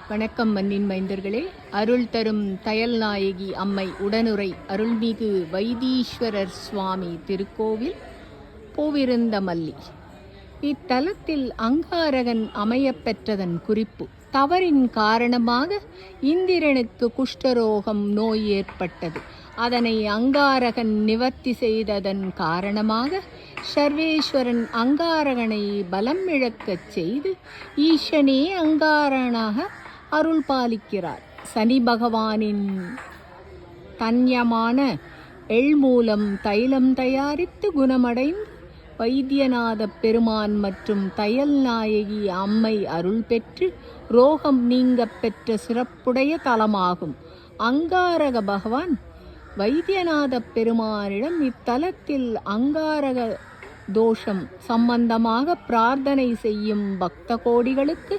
வணக்கம் மண்ணின் மைந்தர்களே. அருள் தரும் தயல் நாயகி அம்மை உடனுரை அருள்மிகு வைத்தீஸ்வரர் சுவாமி திருக்கோவில் பூவிருந்தமல்லி. இத்தலத்தில் அங்காரகன் அமையப்பெற்றதன் குறிப்பு. தவறின் காரணமாக இந்திரனுக்கு குஷ்டரோகம் நோய் ஏற்பட்டது. அதனை அங்காரகன் நிவர்த்தி செய்ததன் காரணமாக சர்வேஸ்வரன் அங்காரகனை பலம் இழக்கச் செய்து ஈசனே அங்காரனாக அருள் பாலிக்கிறார். சனி பகவானின் தன்யமான எள் மூலம் தைலம் தயாரித்து குணமடைந்து வைத்தியநாத பெருமான் மற்றும் தையல் நாயகி அம்மை அருள் பெற்று ரோகம் நீங்க பெற்ற சிறப்புடைய தலமாகும். அங்காரக பகவான் வைத்தியநாத பெருமானிடம் இத்தலத்தில் அங்காரக தோஷம் சம்பந்தமாக பிரார்த்தனை செய்யும் பக்த கோடிகளுக்கு